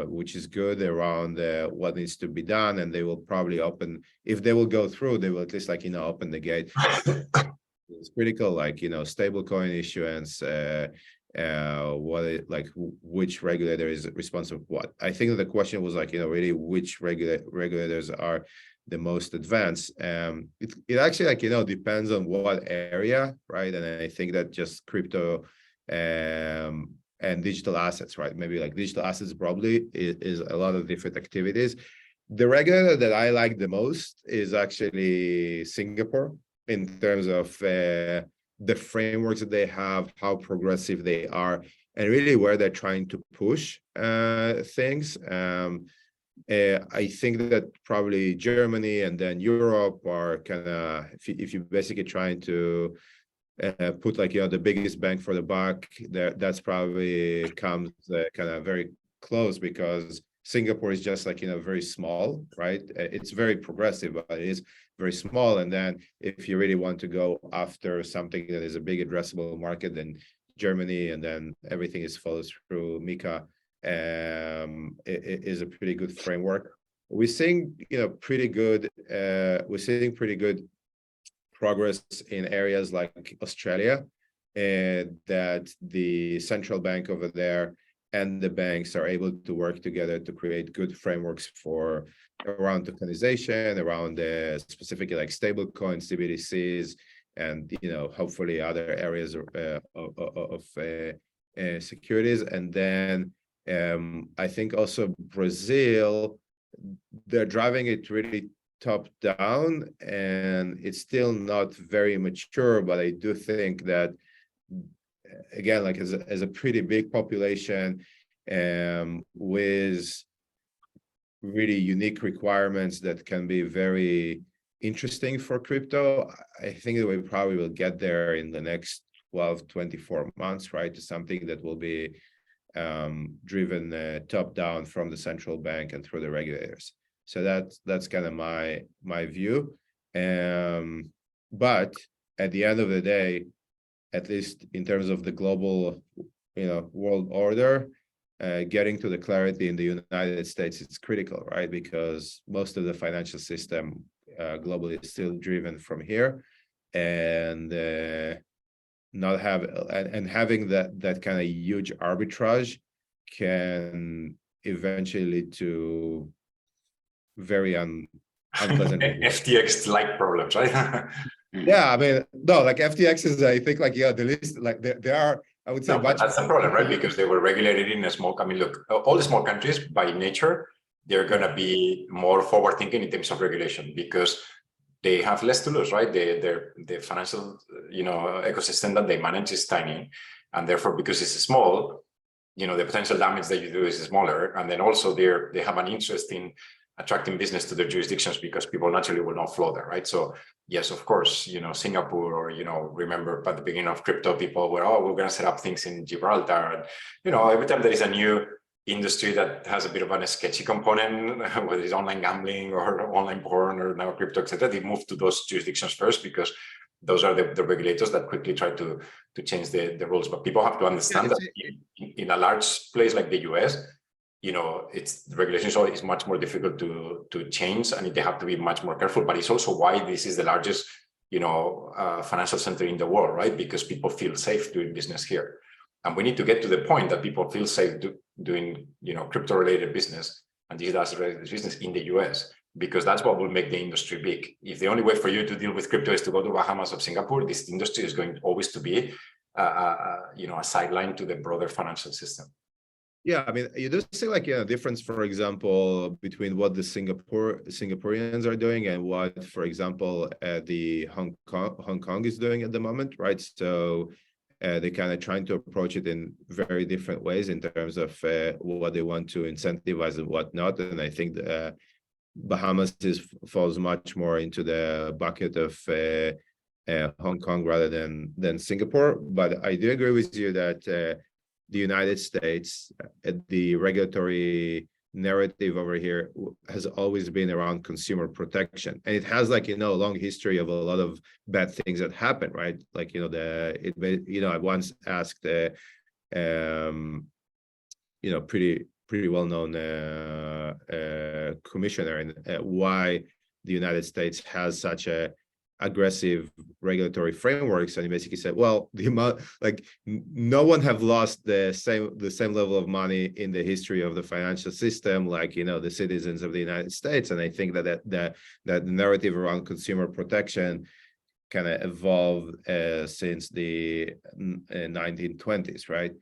which is good around what needs to be done, and they will probably open, if they will go through, they will at least open the gate. It's critical, stable coin issuance, which regulator is responsible for what. I think that the question was really which regulators are the most advanced. It actually depends on what area, right? And I think that just crypto and digital assets, right? Maybe digital assets probably is a lot of different activities. The regulator that I like the most is actually Singapore, in terms of the frameworks that they have, how progressive they are, and really where they're trying to push things. I think that probably Germany and then Europe are kind of, if you're basically trying to put the biggest bang for the buck, that's probably comes kind of very close, because Singapore is just very small, right? It's very progressive, but it is very small. And then if you really want to go after something that is a big addressable market, then Germany, and then everything is follows through MiCA, is a pretty good framework. We're seeing pretty good progress in areas like Australia, that the central bank over there and the banks are able to work together to create good frameworks around tokenization, around specifically stable coins, CBDCs, and hopefully other areas of securities. And then I think also Brazil, they're driving it really top down, and it's still not very mature, but I do think that, again, as a pretty big population, with really unique requirements that can be very interesting for crypto, I think that we probably will get there in the next 12, 24 months, right? To something that will be driven top down from the central bank and through the regulators. So that's kind of my view. But at the end of the day, at least in terms of the global, world order, getting to the clarity in the United States, it's critical, right? Because most of the financial system globally is still driven from here, and having that kind of huge arbitrage can eventually lead to very unpleasant FTX-like problems, right? Yeah, I mean, no, FTX is, I think, the list, there are, I would say, no, but that's the problem, right? Because they were regulated in a small. I mean, look, all the small countries by nature, they're going to be more forward-thinking in terms of regulation, because they have less to lose, right? The financial, ecosystem that they manage is tiny, and therefore, because it's small, the potential damage that you do is smaller, and then also they have an interest in attracting business to their jurisdictions, because people naturally will not flow there, right? So yes, of course, Singapore, or remember at the beginning of crypto, people were, we're going to set up things in Gibraltar, and every time there is a new industry that has a bit of a sketchy component, whether it's online gambling or online porn or now crypto, etc., they move to those jurisdictions first, because those are the regulators that quickly try to change the rules. But people have to understand that in a large place like the US, it's the regulations is much more difficult to change, and they have to be much more careful. But it's also why this is the largest, financial center in the world, right? Because people feel safe doing business here, and we need to get to the point that people feel safe doing, crypto-related business and digital-related business in the US, because that's what will make the industry big. If the only way for you to deal with crypto is to go to Bahamas or Singapore, this industry is going always to be, a sideline to the broader financial system. Yeah, I mean, you do see a difference, for example, between what the Singaporeans are doing and what, for example, the Hong Kong is doing at the moment, right? So they're kind of trying to approach it in very different ways in terms of what they want to incentivize and whatnot. And I think Bahamas falls much more into the bucket of Hong Kong rather than Singapore. But I do agree with you that the United States, the regulatory narrative over here has always been around consumer protection, and it has, like, a long history of a lot of bad things that happen, right? Like, I once asked pretty well-known commissioner in why the United States has such a aggressive regulatory frameworks, and he basically said, well, the amount, like, no one have lost the same level of money in the history of the financial system, like, the citizens of the United States. And I think that the narrative around consumer protection kind of evolved since the 1920s, right?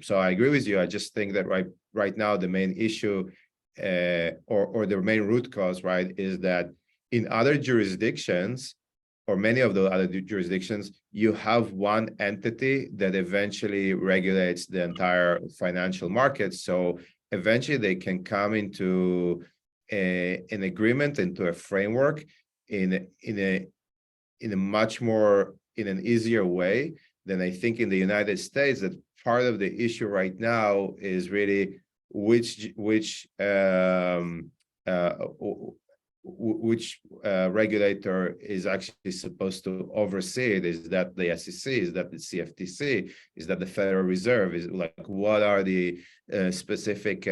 So I agree with you. I just think that right now the main issue or the main root cause, right, is that in other jurisdictions, or many of the other jurisdictions, you have one entity that eventually regulates the entire financial market. So eventually they can come into an agreement, into a framework in an easier way than I think in the United States. That part of the issue right now is really which regulator is actually supposed to oversee it. Is that the SEC? Is that the CFTC? Is that the Federal Reserve? Is, like, what are the specific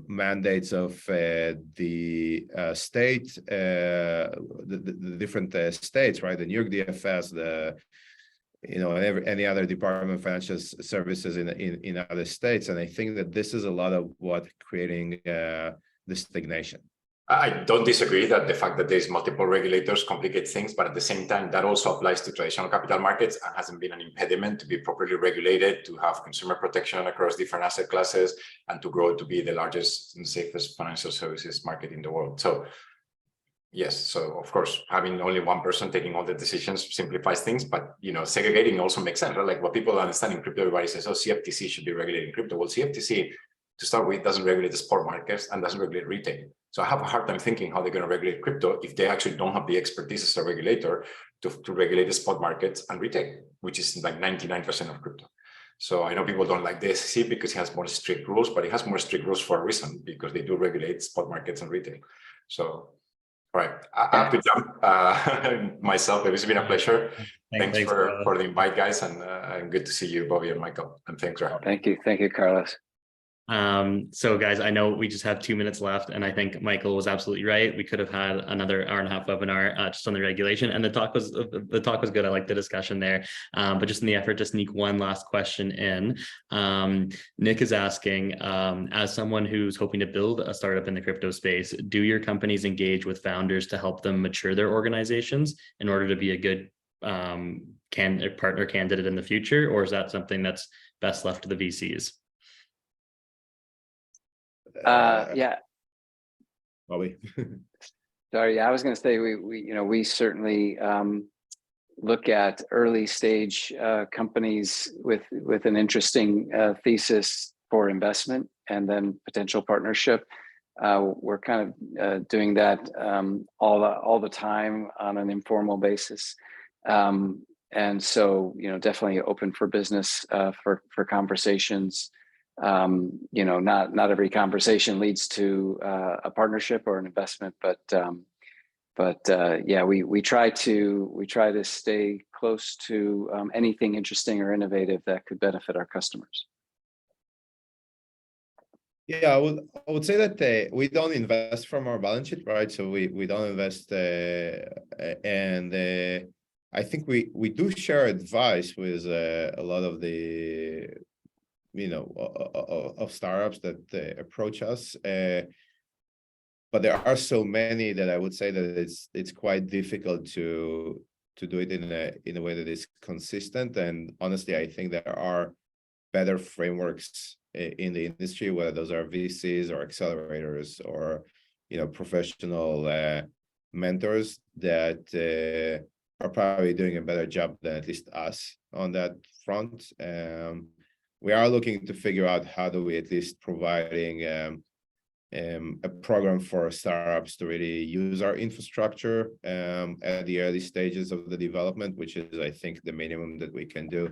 mandates of the state, the different states, right? The New York DFS, any other Department of Financial Services in other states. And I think that this is a lot of what creating the stagnation. I don't disagree that the fact that there's multiple regulators complicates things, but at the same time, that also applies to traditional capital markets and hasn't been an impediment to be properly regulated, to have consumer protection across different asset classes, and to grow to be the largest and safest financial services market in the world. So yes, so of course, having only one person taking all the decisions simplifies things, but segregating also makes sense, right? Like, what people understand in crypto, everybody says, oh, CFTC should be regulating crypto. Well, CFTC, to start with, doesn't regulate the spot markets and doesn't regulate retail. So I have a hard time thinking how they're going to regulate crypto if they actually don't have the expertise as a regulator to regulate the spot markets and retail, which is like 99% of crypto. So I know people don't like the SEC because it has more strict rules, but it has more strict rules for a reason, because they do regulate spot markets and retail. So, all right, I have to jump myself. It's been a pleasure. Thanks for the invite, guys, and good to see you, Bobby and Michael. And thanks, Rahul. Thank you, Carlos. So guys, I know we just have 2 minutes left, and I think Michael was absolutely right. We could have had another hour and a half webinar just on the regulation, and the talk was good. I like the discussion there. But just in the effort to sneak one last question in, Nick is asking, as someone who's hoping to build a startup in the crypto space, do your companies engage with founders to help them mature their organizations in order to be a good partner candidate in the future, or is that something that's best left to the VCs? Yeah. Bobby. Sorry, I was going to say we certainly look at early stage companies with an interesting thesis for investment and then potential partnership. We're kind of doing that all the time on an informal basis, and so definitely open for business for conversations. Not every conversation leads to a partnership or an investment, but yeah, we try to stay close to anything interesting or innovative that could benefit our customers. Yeah, I would say that we don't invest from our balance sheet, right? So we don't invest, and I think we do share advice with a lot of the of startups that approach us, but there are so many that I would say that it's quite difficult to do it in a way that is consistent. And honestly, I think there are better frameworks in the industry, whether those are VCs or accelerators or professional mentors that are probably doing a better job than at least us on that front. We are looking to figure out how do we at least providing a program for startups to really use our infrastructure at the early stages of the development, which is, I think, the minimum that we can do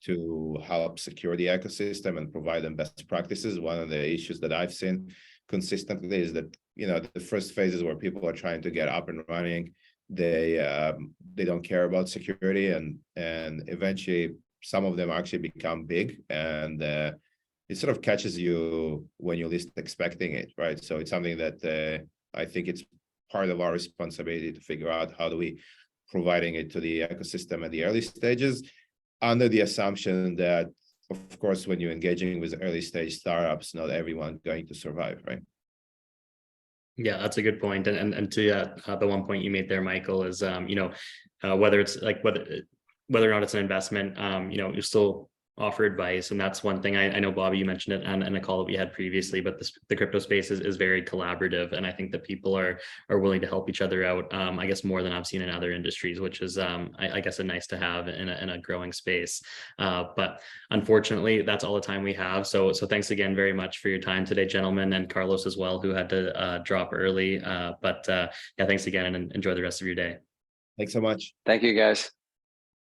to help secure the ecosystem and provide them best practices. One of the issues that I've seen consistently is that, you know, the first phases where people are trying to get up and running, they don't care about security, and eventually some of them actually become big, and it sort of catches you when you're least expecting it, right? So it's something that I think it's part of our responsibility to figure out how do we providing it to the ecosystem at the early stages, under the assumption that, of course, when you're engaging with early stage startups, not everyone's going to survive, right? Yeah, that's a good point. And to the one point you made there, Michael, is whether it's like whether or not it's an investment, you still offer advice. And that's one thing I know, Bobby, you mentioned it in a call that we had previously, but the crypto space is very collaborative. And I think that people are willing to help each other out, I guess, more than I've seen in other industries, which is, I guess, a nice to have in a growing space. But unfortunately, that's all the time we have. So thanks again very much for your time today, gentlemen, and Carlos as well, who had to drop early. Yeah, thanks again, and enjoy the rest of your day. Thanks so much. Thank you, guys.